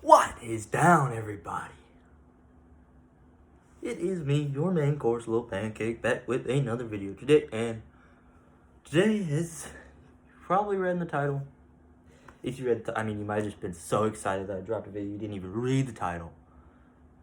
What is down, everybody? It is me, your main course, Little Pancake, back with another video today. And today is probably read in the title. If you read, you might have just been so excited that I dropped a video you didn't even read the title.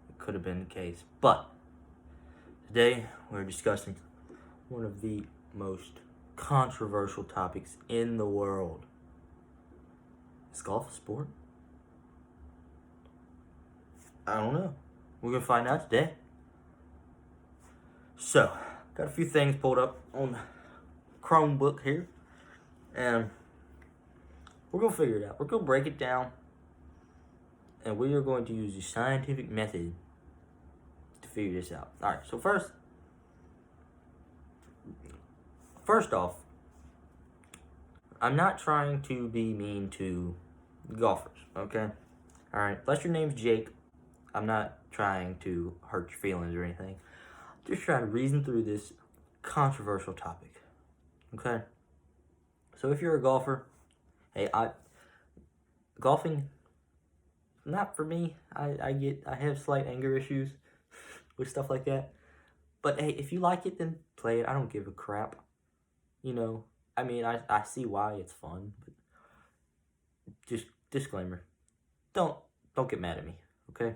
It could have been the case, but today we're discussing one of the most controversial topics in the world. Is golf a sport? I don't know. We're gonna find out today. So, got a few things pulled up on Chromebook here, and we're gonna figure it out. We're gonna break it down, and we are going to use the scientific method to figure this out. All right. So first off, I'm not trying to be mean to golfers. Okay. All right. Unless your name's Jake, I'm not trying to hurt your feelings or anything. Just trying to reason through this controversial topic. Okay. So if you're a golfer, hey, golfing, not for me. I have slight anger issues with stuff like that. But hey, if you like it, then play it. I don't give a crap. I see why it's fun, but just disclaimer. Don't get mad at me, okay?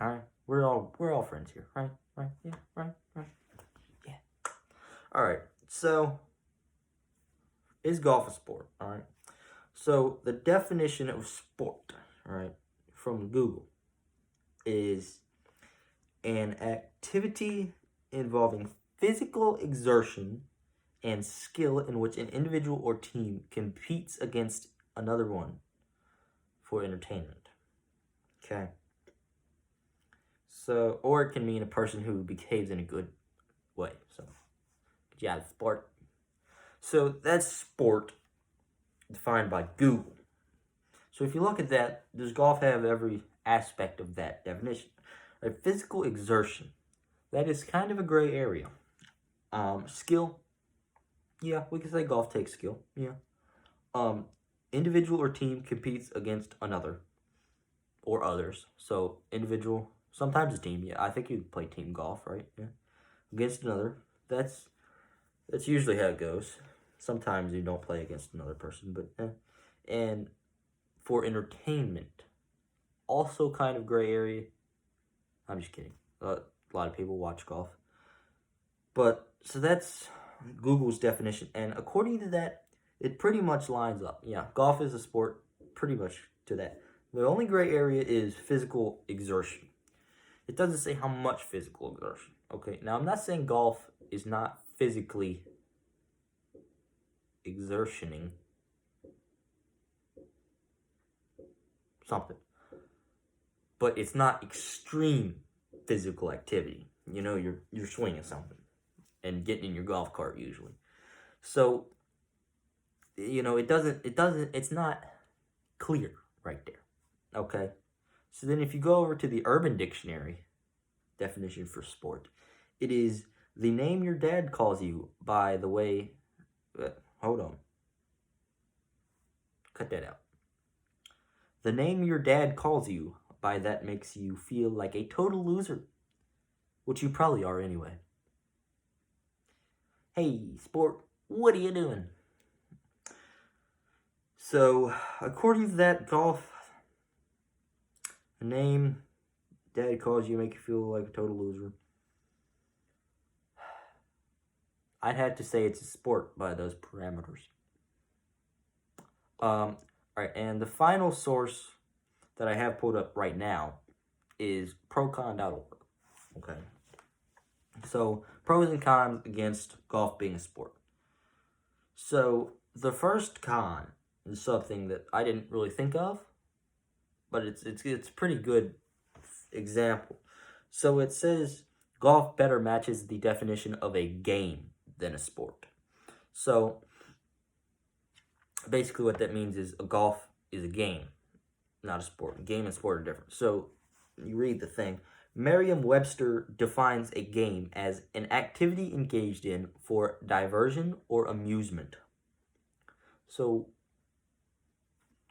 All right? We're all friends here, right? Right? Yeah, right? Yeah. All right. So, is golf a sport? All right. So, the definition of sport, all right, from Google is an activity involving physical exertion and skill in which an individual or team competes against another one for entertainment. Okay. So, or it can mean a person who behaves in a good way. So, yeah, sport. So, that's sport defined by Google. So, if you look at that, does golf have every aspect of that definition? A physical exertion. That is kind of a gray area. Skill. Yeah, we can say golf takes skill. Yeah. Individual or team competes against another or others. So individual, sometimes a team. Yeah, I think you play team golf, right? Yeah. Against another. That's usually how it goes. Sometimes you don't play against another person, but and for entertainment, also kind of gray area. I'm just kidding. A lot of people watch golf. But so that's Google's definition, and according to that, it pretty much lines up. Yeah, golf is a sport, pretty much to that. The only gray area is physical exertion. It doesn't say how much physical exertion. Okay, now I'm not saying golf is not physically exertioning something, but it's not extreme physical activity. You're swinging something and getting in your golf cart usually. So, it's not clear right there. Okay? So then if you go over to the Urban Dictionary definition for sport, it is the name your dad calls you by the way... hold on. Cut that out. The name your dad calls you by that makes you feel like a total loser, which you probably are anyway. Hey, sport, what are you doing? So, according to that, golf, a name dad calls you make you feel like a total loser. I'd have to say it's a sport by those parameters. Alright, and the final source that I have pulled up right now is procon.org. Okay. So, pros and cons against golf being a sport. So, the first con is something that I didn't really think of, but it's a pretty good example. So, it says golf better matches the definition of a game than a sport. So, basically what that means is a golf is a game, not a sport. Game and sport are different. So, you read the thing. Merriam-Webster defines a game as an activity engaged in for diversion or amusement. So,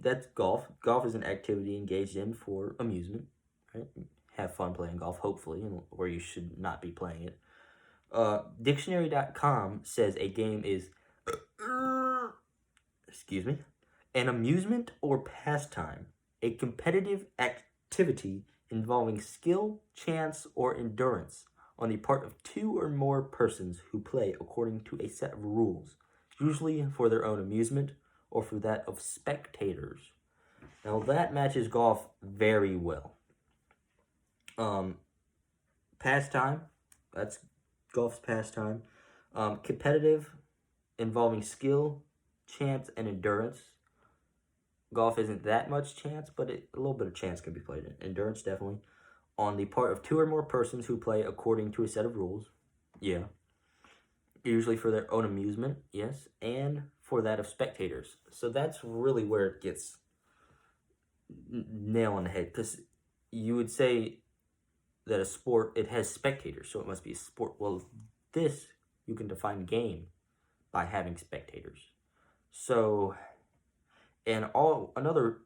that's golf. Golf is an activity engaged in for amusement, right? Have fun playing golf, hopefully, or you should not be playing it. Dictionary.com says a game is, excuse me, an amusement or pastime, a competitive activity involving skill, chance, or endurance on the part of two or more persons who play according to a set of rules, usually for their own amusement or for that of spectators. Now that matches golf very well. Pastime, that's golf's pastime. Competitive, involving skill, chance, and endurance. Golf isn't that much chance, but a little bit of chance can be played in. Endurance, definitely. On the part of two or more persons who play according to a set of rules. Yeah. Usually for their own amusement, yes. And for that of spectators. So that's really where it gets nail on the head. Because you would say that a sport, it has spectators, so it must be a sport. Well, this, you can define game by having spectators. So, and another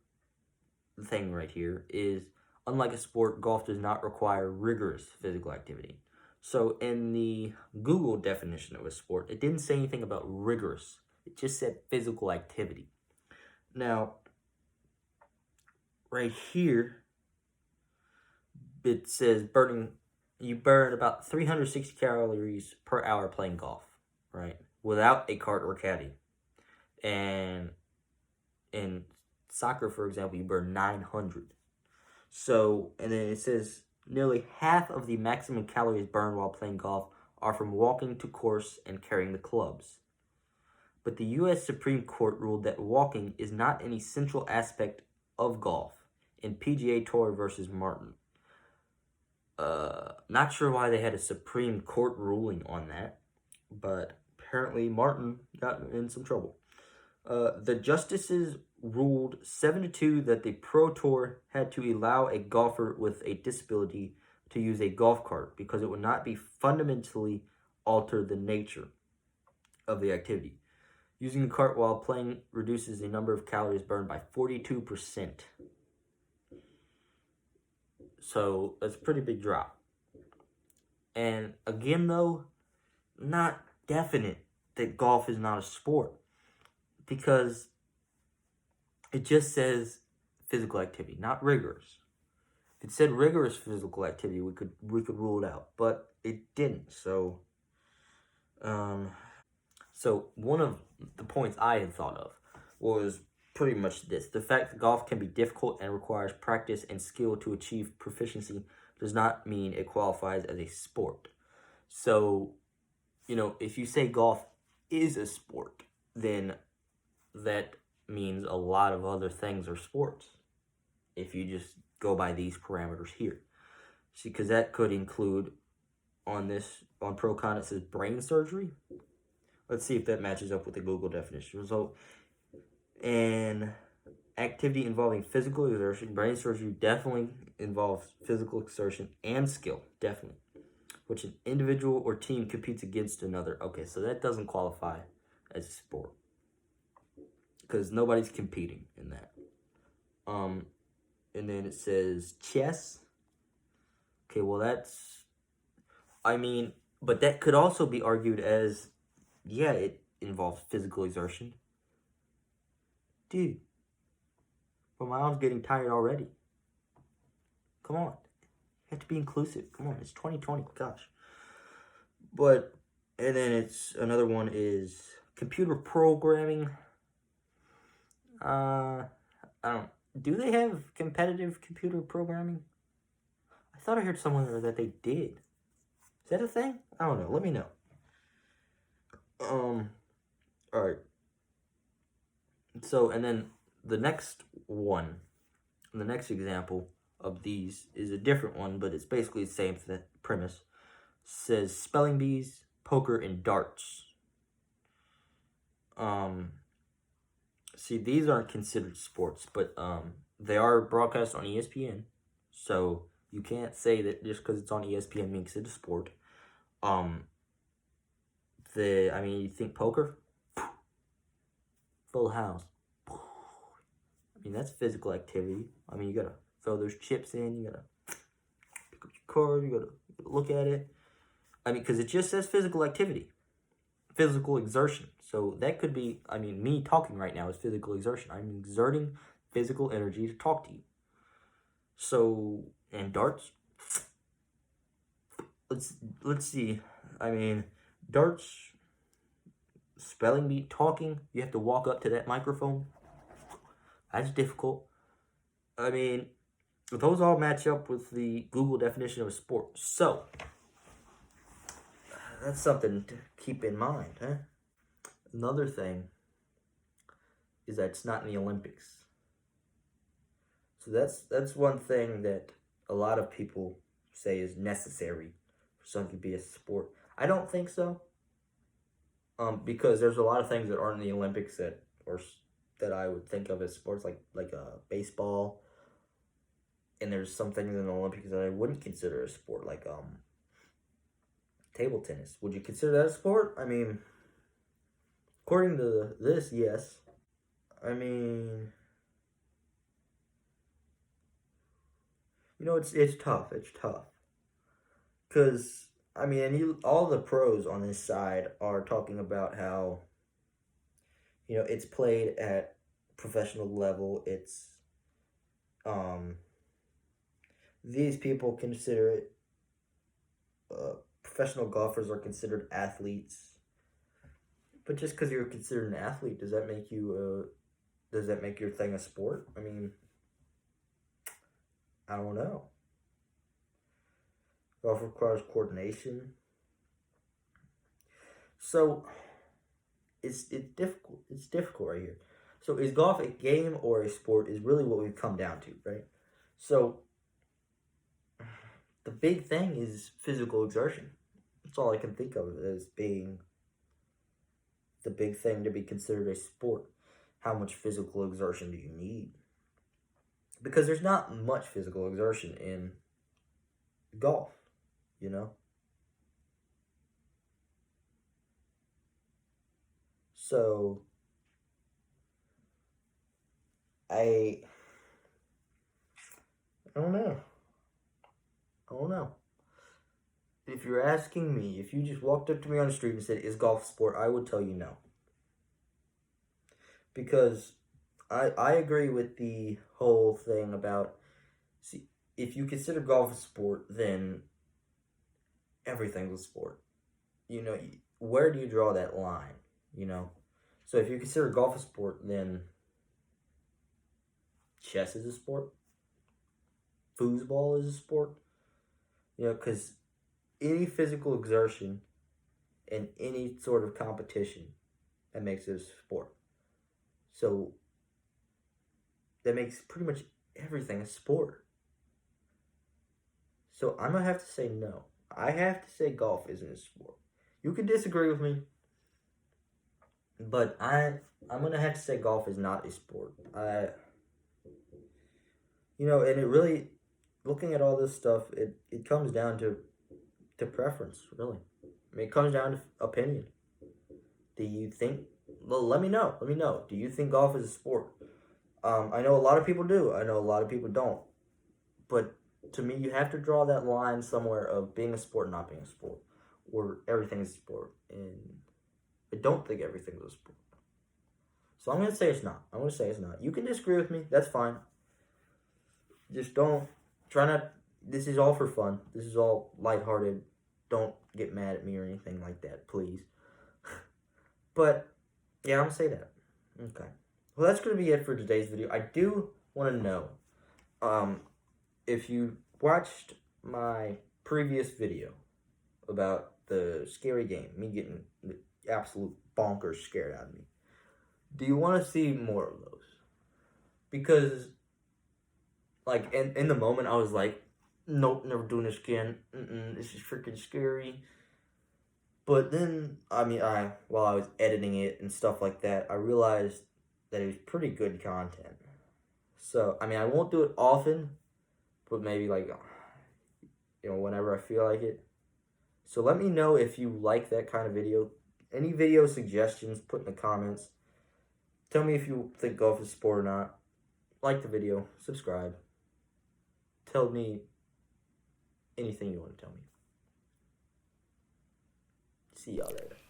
thing right here is, unlike a sport, golf does not require rigorous physical activity. So in the Google definition of a sport, it didn't say anything about rigorous. It just said physical activity. Now, right here, it says you burn about 360 calories per hour playing golf, right? Without a cart or caddy. And in soccer, for example, you burn 900. So, and then it says nearly half of the maximum calories burned while playing golf are from walking to course and carrying the clubs. But the U.S. Supreme Court ruled that walking is not an essential aspect of golf in PGA Tour versus Martin. Not sure why they had a Supreme Court ruling on that, but apparently Martin got in some trouble. The justices ruled 7-2 that the Pro Tour had to allow a golfer with a disability to use a golf cart because it would not be fundamentally alter the nature of the activity. Using a cart while playing reduces the number of calories burned by 42%. So that's a pretty big drop. And again, though, not definite that golf is not a sport, because it just says physical activity, not rigorous. If it said rigorous physical activity, we could rule it out, but it didn't. So one of the points I had thought of was pretty much this: the fact that golf can be difficult and requires practice and skill to achieve proficiency does not mean it qualifies as a sport. So, if you say golf is a sport, then that means a lot of other things are sports, if you just go by these parameters here. See, because that could include, on ProCon, it says brain surgery. Let's see if that matches up with the Google definition result. And activity involving physical exertion, brain surgery definitely involves physical exertion and skill, definitely, which an individual or team competes against another. Okay, so that doesn't qualify as a sport, because nobody's competing in that. And then it says chess. Okay, well but that could also be argued as, yeah, it involves physical exertion. Dude, but my arm's getting tired already. Come on. You have to be inclusive. Come on, it's 2020, gosh. And then it's, another one is computer programming. Do they have competitive computer programming? I thought I heard somewhere that they did. Is that a thing? I don't know. Let me know. Alright. So, and then the next example of these is a different one, but it's basically the same premise. It says spelling bees, poker, and darts. See, these aren't considered sports, but they are broadcast on ESPN, so you can't say that just because it's on ESPN makes it a sport. You think poker? Full house. I mean, that's physical activity. I mean, you gotta throw those chips in, you gotta pick up your card, you gotta look at it. I mean, because it just says physical activity, physical exertion. So that could be, I mean, me talking right now is physical exertion. I'm exerting physical energy to talk to you. So, and darts, let's see. I mean, darts, spelling bee, talking, you have to walk up to that microphone. That's difficult. I mean, those all match up with the Google definition of a sport. So, that's something to keep in mind, huh? Another thing is that it's not in the Olympics. So that's one thing that a lot of people say is necessary for something to be a sport. I don't think so. Because there's a lot of things that aren't in the Olympics that I would think of as sports, like baseball, and there's some things in the Olympics that I wouldn't consider a sport, like table tennis. Would you consider that a sport? I mean, according to this, yes. I mean, it's tough. It's tough because I mean, all the pros on this side are talking about how it's played at professional level. It's these people consider it. Professional golfers are considered athletes, but just because you're considered an athlete, does that make your thing a sport? I mean, I don't know. Golf requires coordination, so it's difficult. It's difficult right here. So is golf a game or a sport? Is really what we've come down to, right? So the big thing is physical exertion. That's all I can think of as being the big thing to be considered a sport. How much physical exertion do you need? Because there's not much physical exertion in golf, you know? So I don't know. I don't know. If you're asking me, if you just walked up to me on the street and said, "Is golf a sport?" I would tell you no. Because I agree with the whole thing about, see, if you consider golf a sport, then everything's a sport. Where do you draw that line? So if you consider golf a sport, then chess is a sport. Foosball is a sport. Because any physical exertion in any sort of competition, that makes it a sport. So that makes pretty much everything a sport. So I'm going to have to say no. I have to say golf isn't a sport. You can disagree with me, but I'm going to have to say golf is not a sport. And it really, looking at all this stuff, it comes down to preference, really. I mean, it comes down to opinion. Do you think, well, let me know. Let me know. Do you think golf is a sport? I know a lot of people do. I know a lot of people don't. But to me, you have to draw that line somewhere of being a sport and not being a sport. Or everything is a sport. And I don't think everything's a sport. So I'm going to say it's not. I'm going to say it's not. You can disagree with me. That's fine. Just try not, this is all for fun. This is all lighthearted. Don't get mad at me or anything like that, please. But, yeah, I'm going to say that. Okay. Well, that's going to be it for today's video. I do want to know, if you watched my previous video about the scary game, me getting the absolute bonkers scared out of me, do you want to see more of those? Because, like, in the moment, I was like, nope, never doing this again. This is freaking scary. But then, while I was editing it and stuff like that, I realized that it was pretty good content. So, I won't do it often, but maybe, like, whenever I feel like it. So let me know if you like that kind of video. Any video suggestions, put in the comments. Tell me if you think golf is a sport or not. like the video, subscribe, tell me anything you want to tell me. See y'all later.